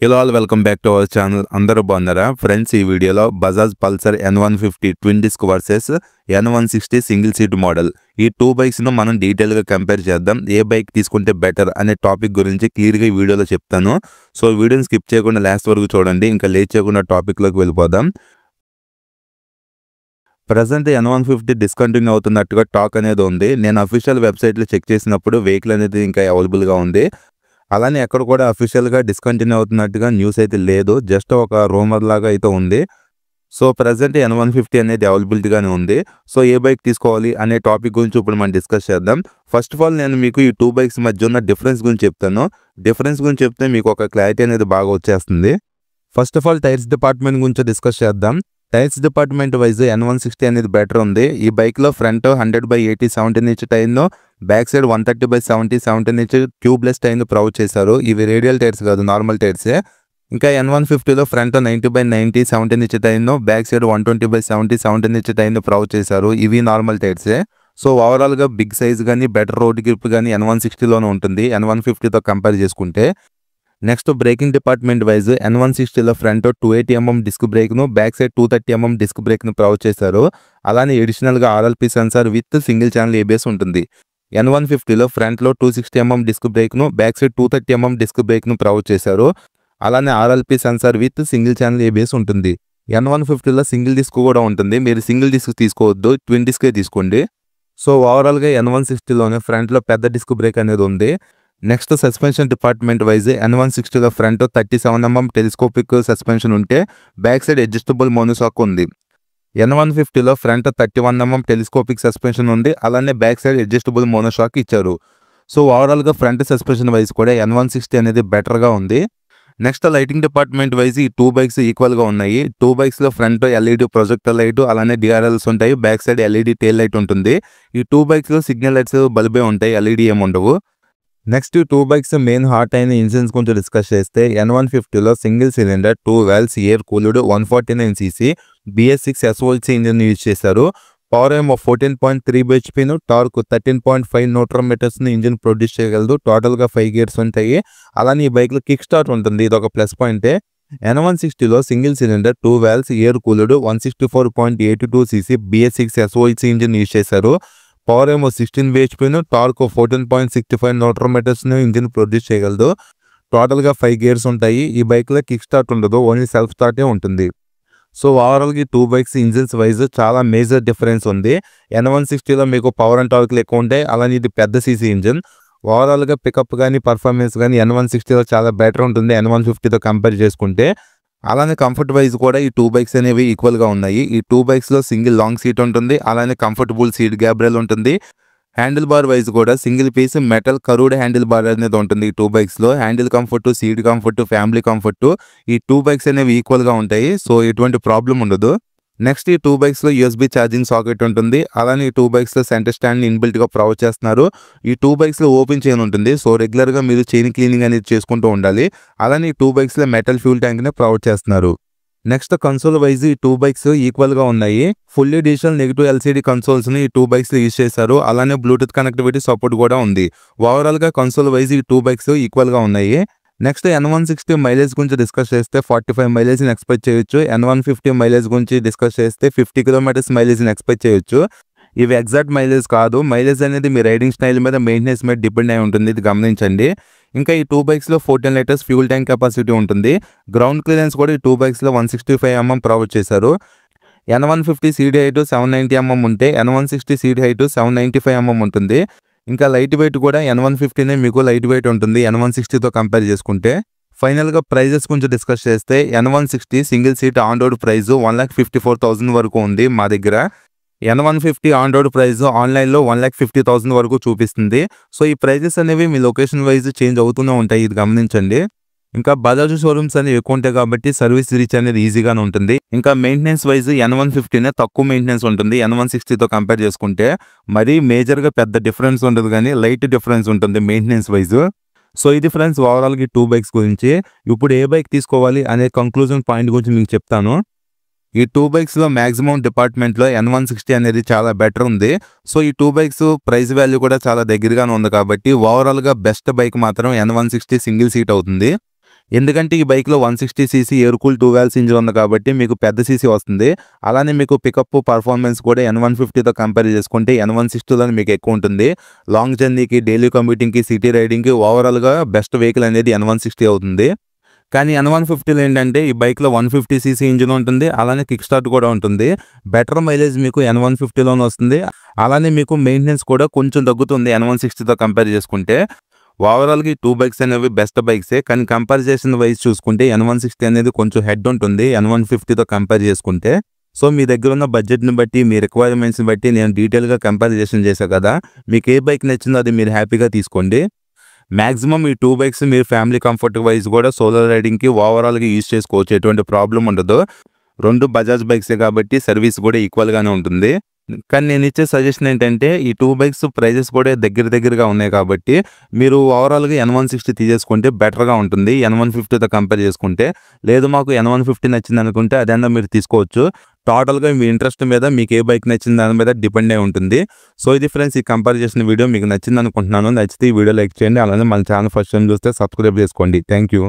Hello all welcome back to our channel. అందరూ బాగున్నారా friends? ఈ వీడియోలో Bajaj Pulsar N150 twin disc versus N160 single seat model, ఈ two బైక్స్ను మనం డీటెయిల్గా కంపేర్ చేద్దాం. ఏ బైక్ తీసుకుంటే బెటర్ అనే టాపిక్ గురించి క్లియర్గా ఈ వీడియోలో చెప్తాను. సో వీడియోని స్కిప్ చేయకుండా లాస్ట్ వరకు చూడండి. ఇంకా లేట్ చేయకుండా టాపిక్లోకి వెళ్ళిపోదాం. ప్రజెంట్ N150 డిస్కంటిన్యూ అవుతున్నట్టుగా టాక్ అనేది ఉంది. నేను అఫీషియల్ వెబ్సైట్లో చెక్ చేసినప్పుడు వెహికల్ అనేది ఇంకా అవైలబుల్గా ఉంది. అలానే ఎక్కడ కూడా అఫీషియల్గా డిస్కంటిన్యూ అవుతున్నట్టుగా న్యూస్ అయితే లేదు. జస్ట్ ఒక రూమర్ లాగా అయితే ఉంది. సో ప్రజెంట్ N150 అనేది అవైలబిలిటీగానే ఉంది. సో ఏ బైక్ తీసుకోవాలి అనే టాపిక్ గురించి ఇప్పుడు మనం డిస్కస్ చేద్దాం. ఫస్ట్ ఆఫ్ ఆల్ నేను మీకు ఈ టూ బైక్స్ మధ్య ఉన్న డిఫరెన్స్ గురించి చెప్తాను. డిఫరెన్స్ గురించి చెప్తే మీకు ఒక క్లారిటీ అనేది బాగా వచ్చేస్తుంది. First of all tyres department గురించి డిస్కస్ చేద్దాం. టైర్స్ డిపార్ట్మెంట్ వైజ్ N160 అనేది బెటర్ ఉంది. ఈ బైక్లో ఫ్రంట్ 100/80 17 ఇంచ్ టైర్ను, బ్యాక్ సైడ్ 130/70 17 ఇంచ్ ట్యూబ్లెస్ టైర్ను ప్రొవైడ్ చేశారు. ఇవి రేడియల్ టైర్స్ కాదు, నార్మల్ టైర్సే. ఇంకా N150లో ఫ్రంట్ 90/90 17 ఇంచ్ టైర్ను, బ్యాక్ సైడ్ 120/70 17 ఇంచ్ టైర్ను ప్రొవైడ్ చేశారు. ఇవి నార్మల్ టైర్సే. సో ఓవరాల్గా బిగ్ సైజ్ కానీ బెటర్ రోడ్ గ్రిప్ కానీ N160లోనే ఉంటుంది N150తో కంపేర్ చేసుకుంటే. నెక్స్ట్ బ్రేకింగ్ డిపార్ట్మెంట్ వైజ్ N160లో ఫ్రంట్ 280mm డిస్క్ బ్రేక్ను, బ్యాక్ సైడ్ 230mm డిస్క్ బ్రేక్ను ప్రొవైడ్ చేశారు. అలానే ఎడిషనల్గా RLP sensor with single channel ABS ఉంటుంది. N150లో ఫ్రంట్లో 260mm డిస్క్ బ్రేక్ను, బ్యాక్ సైడ్ 230mm డిస్క్ బ్రేక్ను ప్రొవైడ్ చేశారు. అలానే RLP sensor with single channel ABS ఉంటుంది. N150లో సింగిల్ డిస్క్ కూడా ఉంటుంది. మీరు సింగిల్ డిస్క్ తీసుకోవద్దు, ట్విన్ డిస్కే తీసుకోండి. సో ఓవరాల్గా N160లోనే ఫ్రంట్లో పెద్ద డిస్క్ బ్రేక్ అనేది ఉంది. నెక్స్ట్ సస్పెన్షన్ డిపార్ట్మెంట్ వైజ్ N160లో ఫ్రంట్ 37mm టెలిస్కోపిక్ సస్పెన్షన్ ఉంటే, బ్యాక్ సైడ్ అడ్జస్టబుల్ మోనోషాక్ ఉంది. N150లో ఫ్రంట్ 31mm టెలిస్కోపిక్ సస్పెన్షన్ ఉంది. అలానే బ్యాక్ సైడ్ అడ్జస్టబుల్ మోనోషాక్ ఇచ్చారు. సో ఓవరాల్గా ఫ్రంట్ సస్పెన్షన్ వైజ్ కూడా N160 అనేది బెటర్గా ఉంది. నెక్స్ట్ లైటింగ్ డిపార్ట్మెంట్ వైజ్ ఈ టూ బైక్స్ ఈక్వల్గా ఉన్నాయి. టూ బైక్స్లో ఫ్రంట్ LED ప్రొజెక్టర్ లైట్, అలానే DRLs ఉంటాయి. Back side LED tail light ఉంటుంది. ఈ టూ బైక్స్లో సిగ్నల్ లైట్స్ బల్బే ఉంటాయి, LED ఏమి ఉండవు. Next two bikes main heart అయిన ఇంజిన్స్ గురించి డిస్కస్ చేస్తే, N150లో single cylinder 2 valves air cooled 149cc BS6 SVC engine use చేశారు. పవర్ ఏమో 14.3 bhpను, టార్క్ 13.5 Nm ఇంజిన్ ప్రొడ్యూస్ చేయగలదు. టోటల్గా 5 గేర్స్ ఉంటాయి. అలానే ఈ బైక్లో కిక్ స్టార్ట్ ఉంటుంది, ఇది ఒక ప్లస్ పాయింటే. N160లో single cylinder 2 valves air cooled 164.82cc BS6 SVC engine use చేశారు. పవర్ ఏమో 16 bhpను, టార్క్ 14.65 Nm ఇంజిన్ ప్రొడ్యూస్ చేయగలదు. టోటల్గా 5 గేర్స్ ఉంటాయి. ఈ బైక్లో కిక్ స్టార్ట్ ఉండదు, ఓన్లీ సెల్ఫ్ స్టార్టే ఉంటుంది. సో ఓవరాల్గా టూ బైక్స్ ఇంజిన్స్ వైజ్ చాలా మేజర్ డిఫరెన్స్ ఉంది. N160లో మీకు పవర్ అండ్ టార్క్లు ఎక్కువ ఉంటాయి. అలానే ఇది పెద్ద సీసీ ఇంజిన్. ఓవరాల్గా పికప్ కానీ పర్ఫార్మెన్స్ కానీ N160లో చాలా బెటర్ ఉంటుంది N150తో కంపేర్ చేసుకుంటే. అలానే కంఫర్ట్ వైజ్ కూడా ఈ టూ బైక్స్ అనేవి ఈక్వల్గా ఉన్నాయి. ఈ టూ బైక్స్లో సింగిల్ లాంగ్ సీట్ ఉంటుంది. అలానే కంఫర్టబుల్ సీట్ గ్యాప్ రైల్ ఉంటుంది. హ్యాండిల్ బార్ వైజ్ కూడా single piece metal crude handle bar అనేది ఉంటుంది ఈ టూ బైక్స్లో. Handle comfort, seat comfort, family comfort ఈ టూ బైక్స్ అనేవి ఈక్వల్గా ఉంటాయి. సో ఎటువంటి ప్రాబ్లం ఉండదు. నెక్స్ట్ ఈ టూ బైక్స్లో USB ఛార్జింగ్ సాకెట్ ఉంటుంది. అలానే ఈ టూ బైక్స్లో సెంటర్ స్టాండ్ ఇన్బిల్ట్గా ప్రొవైడ్ చేస్తున్నారు. ఈ టూ బైక్స్లో ఓపెన్ చైన్ ఉంటుంది. సో రెగ్యులర్గా మీరు చైన్ క్లీనింగ్ అనేది చేసుకుంటూ ఉండాలి. అలానే ఈ టూ బైక్స్లో మెటల్ ఫ్యూల్ ట్యాంక్ని ప్రొవైడ్ చేస్తున్నారు. నెక్స్ట్ కన్సోల్ వైజ్ ఈ టూ బైక్స్ ఈక్వల్గా ఉన్నాయి. ఫుల్లీ డిజిటల్ నెగిటివ్ LCD కన్సోల్స్ని ఈ టూ బైక్స్లో యూజ్ చేశారు. అలానే బ్లూటూత్ కనెక్టివిటీ సపోర్ట్ కూడా ఉంది. ఓవరాల్గా కన్సోల్ వైజ్ ఈ టూ బైక్స్ ఈక్వల్గా ఉన్నాయి. నెక్స్ట్ N160 మైలేజ్ గురించి డిస్కస్ చేస్తే 45 మైలేజ్ని ఎక్స్పెక్ట్ చేయొచ్చు. N150 మైలేజ్ గురించి డిస్కస్ చేస్తే 50 km మైలేజ్ని ఎక్స్పెక్ట్ చేయొచ్చు. ఇవి ఎగ్జాక్ట్ మైలేజ్ కాదు. మైలేజ్ అనేది మీ రైడింగ్ స్టైల్ మీద, మెయింటెనెన్స్ మీద డిపెండ్ అయి ఉంటుంది, ఇది గమనించండి. ఇంకా ఈ టూ బైక్స్లో 14 లీటర్స్ ఫ్యూల్ ట్యాంక్ కెపాసిటీ ఉంటుంది. గ్రౌండ్ క్లియరెన్స్ కూడా ఈ టూ బైక్స్లో 165mm ప్రొవైడ్ చేశారు. N150 సీట్ హైట్ 790mm ఉంటే N160 సీట్ హైట్ 795mm ఉంటుంది. ఇంకా లైట్ వెయిట్ కూడా N150నే మీకు లైట్ వెయిట్ ఉంటుంది N160తో కంపేర్ చేసుకుంటే. ఫైనల్గా ప్రైజెస్ గురించి డిస్కస్ చేస్తే N160 single seat on road price 1,54,000 వరకు ఉంది మా దగ్గర. N150 ఆన్ రోడ్ ప్రైస్ ఆన్లైన్లో 1,50,000 వరకు చూపిస్తుంది. సో ఈ ప్రైజెస్ అనేవి మీ లొకేషన్ వైజ్ చేంజ్ అవుతూనే ఉంటాయి, ఇది గమనించండి. ఇంకా బజాజ్ షోరూమ్స్ అనేవి ఎక్కువ ఉంటాయి కాబట్టి సర్వీస్ రీచ్ అనేది ఈజీగానే ఉంటుంది. ఇంకా మెయింటెనెన్స్ వైజ్ N150నే తక్కువ మెయింటెనెన్స్ ఉంటుంది N160తో కంపేర్ చేసుకుంటే. మరీ మేజర్గా పెద్ద డిఫరెన్స్ ఉండదు, కానీ లైట్ డిఫరెన్స్ ఉంటుంది మెయింటెనెన్స్ వైజ్. సో ఇది ఫ్రెండ్స్ ఓవరాల్గా టూ బైక్స్ గురించి. ఇప్పుడు ఏ బైక్ తీసుకోవాలి అనే కంక్లూజన్ పాయింట్ గురించి మీకు చెప్తాను. ఈ టూ బైక్స్లో మ్యాక్సిమం డిపార్ట్మెంట్లో N160 అనేది చాలా బెటర్ ఉంది. సో ఈ టూ బైక్స్ ప్రైస్ వాల్యూ కూడా చాలా దగ్గరగానే ఉంది కాబట్టి ఓవరాల్గా బెస్ట్ బైక్ మాత్రం N160 సింగిల్ సీట్ అవుతుంది. ఎందుకంటే ఈ బైక్‌లో 160 CC air cool 2 valves engine ఉంది కాబట్టి మీకు పెద్ద సీసీ వస్తుంది. అలానే మీకు పికప్ పర్ఫార్మెన్స్ కూడా N150తో కంపేర్ చేసుకుంటే N160లోనే మీకు ఎక్కువ ఉంటుంది. లాంగ్ జర్నీకి, డైలీ కమ్యూటింగ్‌కి, సిటీ రైడింగ్‌కి ఓవరాల్‌గా బెస్ట్ వెహికల్ అనేది N160 అవుతుంది. కానీ N150లో ఏంటంటే ఈ బైక్‌లో 150 సీసీ ఇంజిన్ ఉంటుంది. అలానే కిక్ స్టార్ట్ కూడా ఉంటుంది. బెటర్ మైలేజ్ మీకు N150లోనే వస్తుంది. అలానే మీకు మెయింటెనెన్స్ కూడా కొంచెం తగ్గుతుంది N160తో కంపేర్ చేసుకుంటే. ఓవరాల్‌గా ఈ 2 బైక్స్ అనేవి బెస్ట్ బైక్సే. కానీ కంపారిజన్ వైస్ చూసుకుంటే N160 అనేది కొంచెం హెడ్ ఉంటుంది N150తో కంపేర్ చేసుకుంటే. సో మీ దగ్గర ఉన్న బడ్జెట్‌ని బట్టి, మీ రిక్వైర్మెంట్స్‌ని బట్టి నేను డీటెయిల్‌గా కంపారిజన్ చేశా కదా! మీకు ఏ బైక్ నచ్చిందో అది మీరు హ్యాపీగా తీసుకోండి. మాక్సిమం ఈ 2 బైక్స్ మీరు ఫ్యామిలీ కంఫర్ట్ వైస్ కూడా సోలో రైడింగ్‌కి ఓవరాల్‌గా యూజ్ చేసుకోవచ్చు. ఎటువంటి ప్రాబ్లమ్ ఉండదు. 2 బజాజ్ బైక్సే కాబట్టి సర్వీస్ కూడా ఈక్వల్‌గానే ఉంటుంది. కానీ నేనిచ్చే సజెషన్ ఏంటంటే ఈ 2 బైక్స్ ప్రైజెస్ కూడా దగ్గరగా ఉన్నాయి కాబట్టి మీరు ఓవరాల్‌గా N160 తీసేసుకుంటే బెటర్‌గా ఉంటుంది. N150తో కంపేర్ చేసుకుంటే. లేదు మాకు N150 నచ్చిందనుకుంటే అదన్నా మీరు తీసుకోవచ్చు. టోటల్‌గా మీ ఇంట్రెస్ట్ మీద మీకు ఏ బైక్ నచ్చింది దాని మీద డిపెండ్ అయి ఉంటుంది. సో ఇది ఫ్రెండ్స్ ఈ కంపారిజన్ వీడియో మీకు నచ్చిందనుకుంటున్నాను. నచ్చితే ఈ వీడియో లైక్ చేయండి. అలానే మన ఛానల్ ఫస్ట్ టైం చూస్తే సబ్స్క్రైబ్ చేసుకోండి. Thank you.